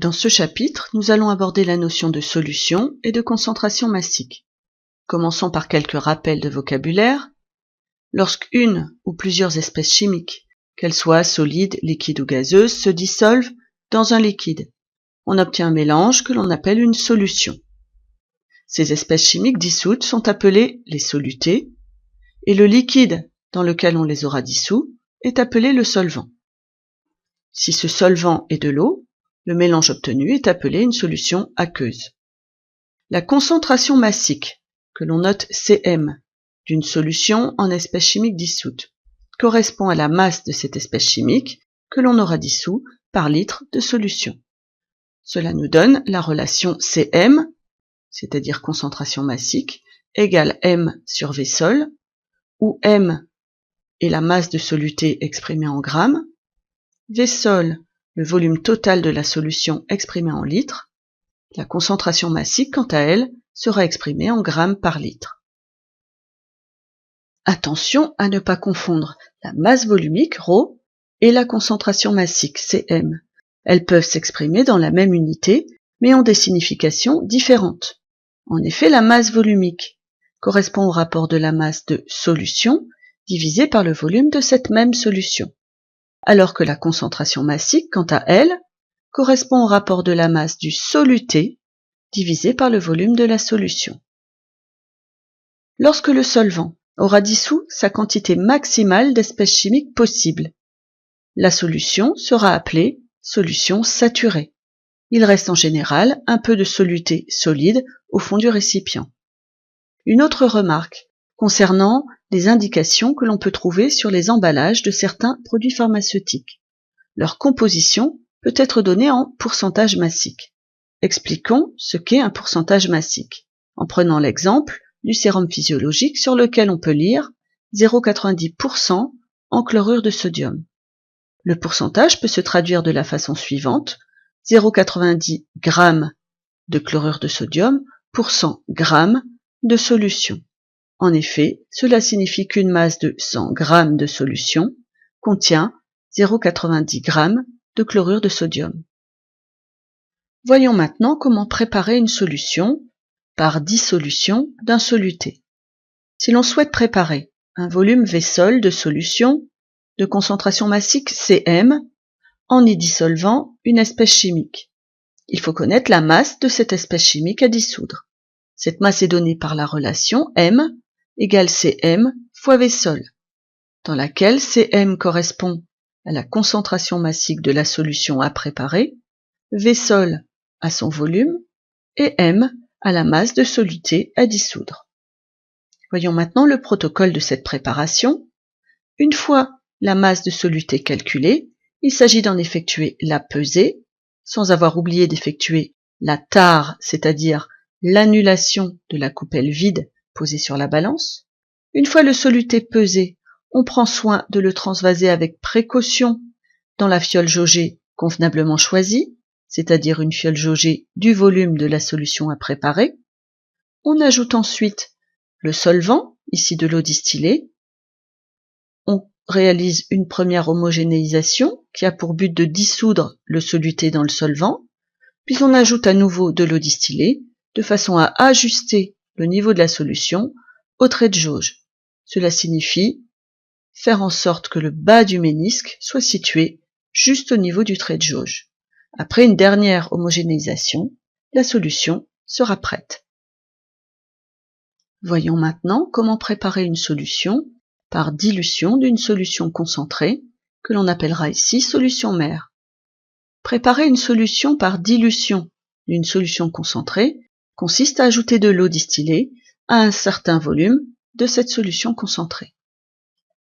Dans ce chapitre, nous allons aborder la notion de solution et de concentration massique. Commençons par quelques rappels de vocabulaire. Lorsqu'une ou plusieurs espèces chimiques, qu'elles soient solides, liquides ou gazeuses, se dissolvent dans un liquide, on obtient un mélange que l'on appelle une solution. Ces espèces chimiques dissoutes sont appelées les solutés, et le liquide dans lequel on les aura dissous est appelé le solvant. Si ce solvant est de l'eau, le mélange obtenu est appelé une solution aqueuse. La concentration massique, que l'on note Cm, d'une solution en espèce chimique dissoute, correspond à la masse de cette espèce chimique que l'on aura dissous par litre de solution. Cela nous donne la relation Cm, c'est-à-dire concentration massique, égale M sur V sol, où M est la masse de soluté exprimée en grammes, V sol, le volume total de la solution exprimé en litres. La concentration massique, quant à elle, sera exprimée en grammes par litre. Attention à ne pas confondre la masse volumique, ρ, et la concentration massique, Cm. Elles peuvent s'exprimer dans la même unité, mais ont des significations différentes. En effet, la masse volumique correspond au rapport de la masse de solution divisé par le volume de cette même solution, alors que la concentration massique, quant à elle, correspond au rapport de la masse du soluté divisé par le volume de la solution. Lorsque le solvant aura dissous sa quantité maximale d'espèces chimiques possibles, la solution sera appelée solution saturée. Il reste en général un peu de soluté solide au fond du récipient. Une autre remarque concernant les indications que l'on peut trouver sur les emballages de certains produits pharmaceutiques. Leur composition peut être donnée en pourcentage massique. Expliquons ce qu'est un pourcentage massique, en prenant l'exemple du sérum physiologique sur lequel on peut lire 0,90% en chlorure de sodium. Le pourcentage peut se traduire de la façon suivante, 0,90 g de chlorure de sodium pour 100 g de solution. En effet, cela signifie qu'une masse de 100 g de solution contient 0,90 g de chlorure de sodium. Voyons maintenant comment préparer une solution par dissolution d'un soluté. Si l'on souhaite préparer un volume V sol de solution de concentration massique Cm en y dissolvant une espèce chimique, il faut connaître la masse de cette espèce chimique à dissoudre. Cette masse est donnée par la relation M égale Cm fois V sol, dans laquelle Cm correspond à la concentration massique de la solution à préparer, V sol à son volume et M à la masse de soluté à dissoudre. Voyons maintenant le protocole de cette préparation. Une fois la masse de soluté calculée, il s'agit d'en effectuer la pesée, sans avoir oublié d'effectuer la tare, c'est-à-dire l'annulation de la coupelle vide posée sur la balance. Une fois le soluté pesé, on prend soin de le transvaser avec précaution dans la fiole jaugée convenablement choisie, c'est-à-dire une fiole jaugée du volume de la solution à préparer. On ajoute ensuite le solvant, ici de l'eau distillée. On réalise une première homogénéisation qui a pour but de dissoudre le soluté dans le solvant, puis on ajoute à nouveau de l'eau distillée de façon à ajuster le niveau de la solution au trait de jauge. Cela signifie faire en sorte que le bas du ménisque soit situé juste au niveau du trait de jauge. Après une dernière homogénéisation, la solution sera prête. Voyons maintenant comment préparer une solution par dilution d'une solution concentrée, que l'on appellera ici solution mère. Préparer une solution par dilution d'une solution concentrée consiste à ajouter de l'eau distillée à un certain volume de cette solution concentrée.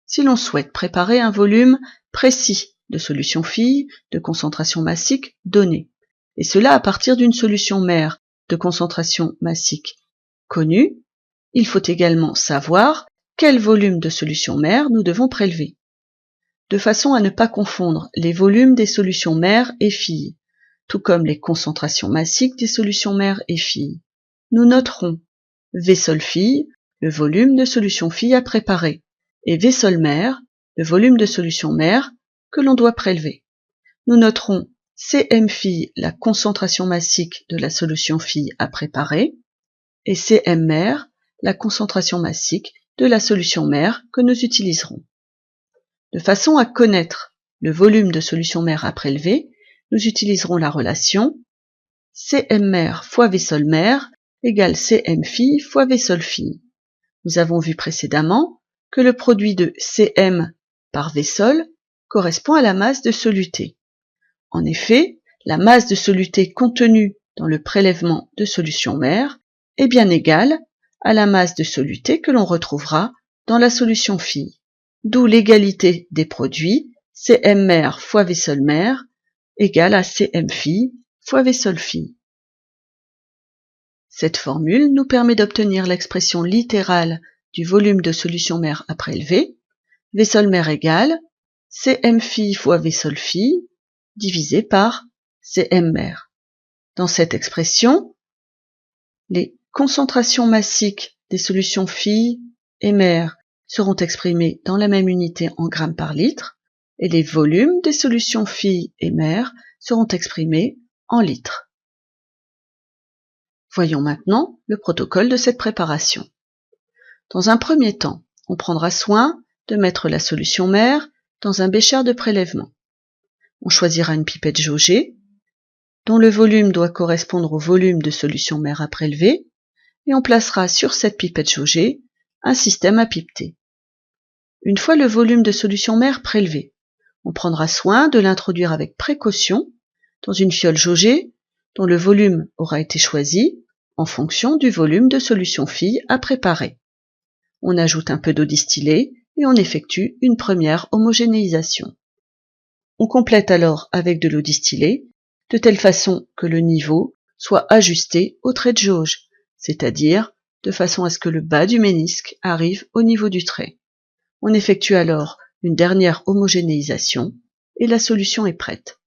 Si l'on souhaite préparer un volume précis de solution fille de concentration massique donnée, et cela à partir d'une solution mère de concentration massique connue, il faut également savoir quel volume de solution mère nous devons prélever, de façon à ne pas confondre les volumes des solutions mères et filles, tout comme les concentrations massiques des solutions mères et filles. Nous noterons V sol fille, le volume de solution fille à préparer, et V sol mère, le volume de solution mère que l'on doit prélever. Nous noterons CM' la concentration massique de la solution phi à préparer, et CM' la concentration massique de la solution mère que nous utiliserons. De façon à connaître le volume de solution mère à prélever, nous utiliserons la relation CM' fois V sol mère égale CM' fois V sol phi. Nous avons vu précédemment que le produit de Cm par V sol correspond à la masse de soluté. En effet, la masse de soluté contenue dans le prélèvement de solution mère est bien égale à la masse de soluté que l'on retrouvera dans la solution phi, d'où l'égalité des produits Cm mère fois V sol mère égale à Cm phi fois V sol phi. Cette formule nous permet d'obtenir l'expression littérale du volume de solution mère à prélever, V sol mère égale Cm phi fois V sol phi divisé par Cm mère. Dans cette expression, les concentrations massiques des solutions phi et mère seront exprimées dans la même unité en grammes par litre, et les volumes des solutions phi et mère seront exprimés en litres. Voyons maintenant le protocole de cette préparation. Dans un premier temps, on prendra soin de mettre la solution mère dans un bécher de prélèvement. On choisira une pipette jaugée, dont le volume doit correspondre au volume de solution mère à prélever, et on placera sur cette pipette jaugée un système à pipeter. Une fois le volume de solution mère prélevé, on prendra soin de l'introduire avec précaution dans une fiole jaugée dont le volume aura été choisi en fonction du volume de solution phi à préparer. On ajoute un peu d'eau distillée et on effectue une première homogénéisation. On complète alors avec de l'eau distillée, de telle façon que le niveau soit ajusté au trait de jauge, c'est-à-dire de façon à ce que le bas du ménisque arrive au niveau du trait. On effectue alors une dernière homogénéisation et la solution est prête.